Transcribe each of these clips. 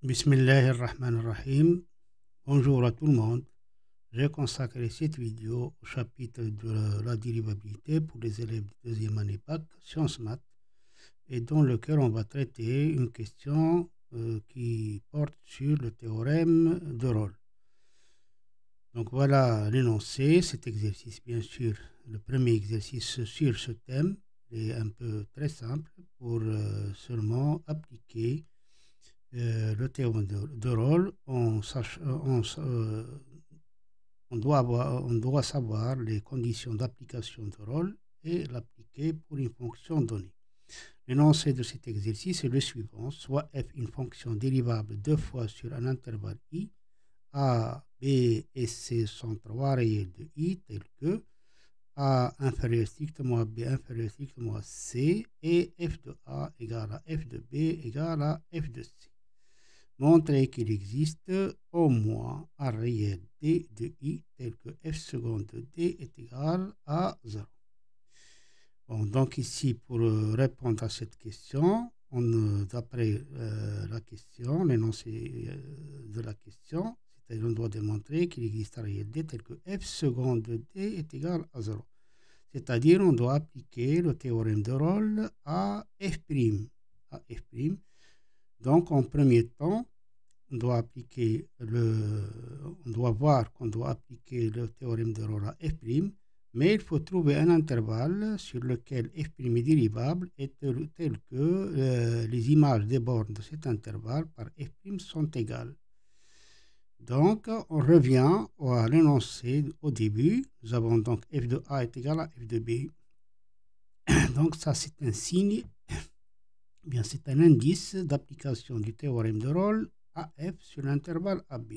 Bismillahirrahmanirrahim. Bonjour à tout le monde. J'ai consacré cette vidéo au chapitre de la dérivabilité pour les élèves de deuxième année bac, sciences maths, et dans lequel on va traiter une question qui porte sur le théorème de Rolle. Donc voilà l'énoncé, cet exercice bien sûr, le premier exercice sur ce thème est un peu très simple pour seulement appliquer le théorème de Rolle. On doit savoir les conditions d'application de Rolle et l'appliquer pour une fonction donnée. L'énoncé de cet exercice est le suivant, soit f une fonction dérivable deux fois sur un intervalle i, a, b et c sont trois réels de i tels que a inférieur strictement à b inférieur strictement à c et f de a égale à f de b égale à f de c. Montrer qu'il existe au moins un réel d de i tel que f seconde de d est égal à 0. Bon, donc ici, pour répondre à cette question, d'après la question, l'énoncé de la question, c'est-à-dire on doit démontrer qu'il existe un réel d tel que f seconde de d est égal à 0. C'est-à-dire on doit appliquer le théorème de Rolle à f'. Donc en premier temps, on doit voir qu'on doit appliquer le théorème de Rolle à f', mais il faut trouver un intervalle sur lequel f' est dérivable et tel que les images des bornes de cet intervalle par f' sont égales. Donc, on revient à l'énoncé au début. Nous avons donc f de a est égal à f de b. Donc, ça, c'est un signe, bien, c'est un indice d'application du théorème de Rolle à f sur l'intervalle AB.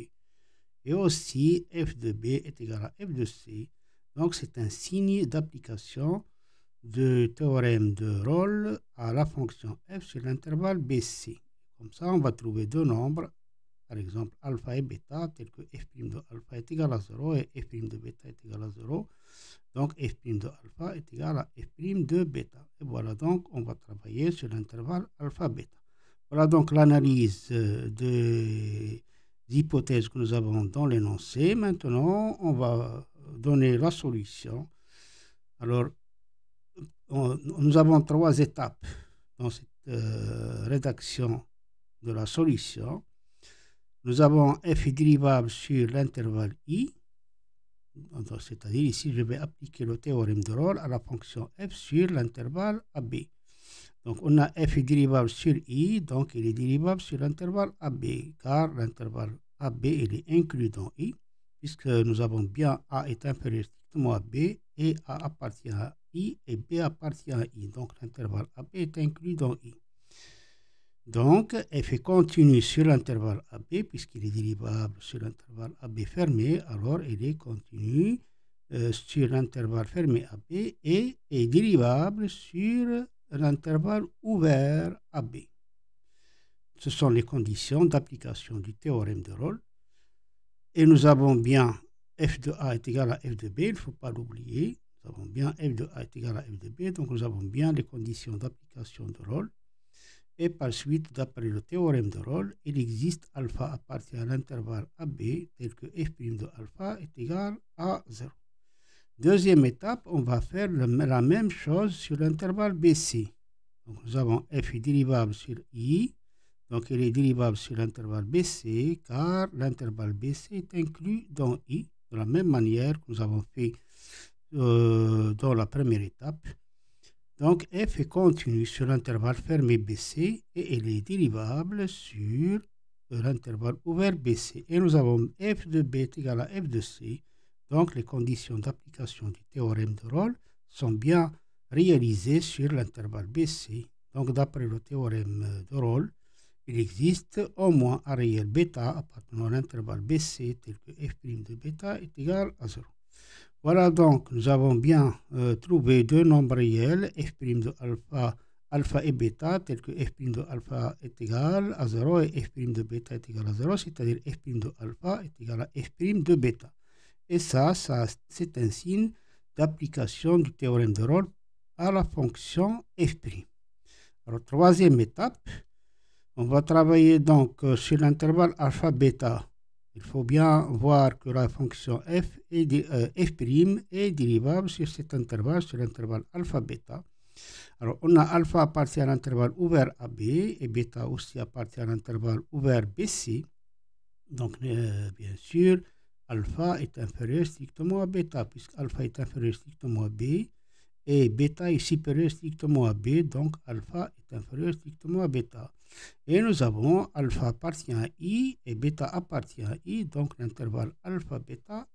Et aussi, f de b est égal à f de c. Donc, c'est un signe d'application du théorème de Rolle à la fonction f sur l'intervalle BC. Comme ça, on va trouver deux nombres, par exemple alpha et bêta, tels que f' de alpha est égal à 0 et f' de bêta est égal à 0. Donc, f' de alpha est égal à f' de bêta. Et voilà, donc, on va travailler sur l'intervalle alpha-bêta. Voilà donc l'analyse des hypothèses que nous avons dans l'énoncé. Maintenant, on va donner la solution. Alors, nous avons trois étapes dans cette rédaction de la solution. Nous avons f dérivable sur l'intervalle i. C'est-à-dire ici, je vais appliquer le théorème de Rolle à la fonction f sur l'intervalle AB. Donc, on a f dérivable sur i, donc il est dérivable sur l'intervalle AB, car l'intervalle AB, il est inclus dans i, puisque nous avons bien a est inférieur strictement à b, et a appartient à i, et b appartient à i. Donc, l'intervalle AB est inclus dans i. Donc, f est continu sur l'intervalle AB, puisqu'il est dérivable sur l'intervalle AB fermé, alors il est continu sur l'intervalle fermé AB et est dérivable sur l'intervalle ouvert AB. Ce sont les conditions d'application du théorème de Rolle. Et nous avons bien f de a est égal à f de b, il ne faut pas l'oublier. Nous avons bien f de a est égal à f de b, donc nous avons bien les conditions d'application de Rolle. Et par suite, d'après le théorème de Rolle, il existe alpha appartient à l'intervalle AB tel que f' de alpha est égal à 0. Deuxième étape, on va faire la même chose sur l'intervalle BC. Donc nous avons f est dérivable sur i, donc il est dérivable sur l'intervalle BC, car l'intervalle BC est inclus dans i, de la même manière que nous avons fait dans la première étape. Donc, f est continu sur l'intervalle fermé BC et il est dérivable sur l'intervalle ouvert BC. Et nous avons f de b est égal à f de c. Donc, les conditions d'application du théorème de Rolle sont bien réalisées sur l'intervalle BC. Donc, d'après le théorème de Rolle, il existe au moins un réel bêta appartenant à l'intervalle BC tel que f' de bêta est égal à 0. Voilà donc, nous avons bien trouvé deux nombres réels, f' de alpha et bêta, tels que f' de alpha est égal à 0 et f' de bêta est égal à 0, c'est-à-dire f' de alpha est égal à f' de bêta. Et ça c'est un signe d'application du théorème de Rolle à la fonction f'. Alors, troisième étape, On va travailler donc sur l'intervalle alpha-bêta. Il faut bien voir que la fonction f est dérivable sur cet intervalle, sur l'intervalle alpha-bêta. Alors, on a alpha appartient à l'intervalle ouvert AB et bêta aussi appartient à l'intervalle ouvert BC. Donc, bien sûr, alpha est inférieur strictement à bêta, puisque alpha est inférieur strictement à B et bêta est supérieur strictement à B, donc alpha est inférieur strictement à bêta. Et nous avons alpha appartient à I et bêta appartient à I, donc l'intervalle alpha-bêta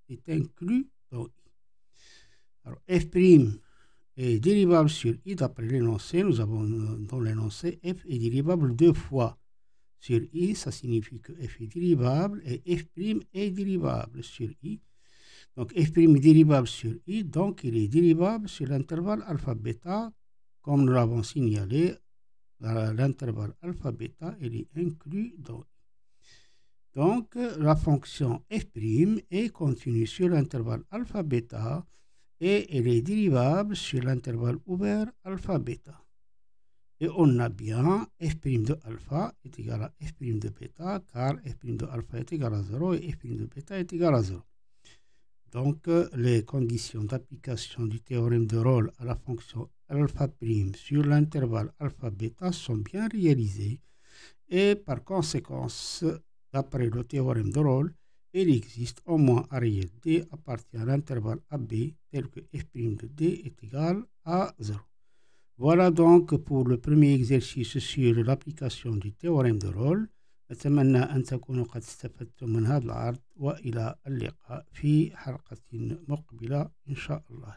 est inclus dans I. Alors, f' est dérivable sur I d'après l'énoncé. Nous avons dans l'énoncé f est dérivable 2 fois sur I, ça signifie que f est dérivable et f' est dérivable sur I. Donc f' est dérivable sur I, donc il est dérivable sur l'intervalle alpha-bêta, comme nous l'avons signalé. L'intervalle alpha-bêta, il est inclus dans I. Donc, la fonction f' est continue sur l'intervalle alpha-bêta et elle est dérivable sur l'intervalle ouvert alpha-bêta. Et on a bien f' de alpha est égal à f' de bêta, car f' de alpha est égal à 0 et f' de bêta est égal à 0. Donc, les conditions d'application du théorème de Rolle à la fonction alpha' sur l'intervalle alpha-bêta sont bien réalisées et par conséquence, d'après le théorème de Rolle, il existe au moins arrière D appartient à l'intervalle AB tel que f' de D est égal à 0. Voilà donc pour le premier exercice sur l'application du théorème de Rolle. أتمنى أن تكونوا قد استفدتم من هذا العرض وإلى اللقاء في حلقة مقبلة إن شاء الله.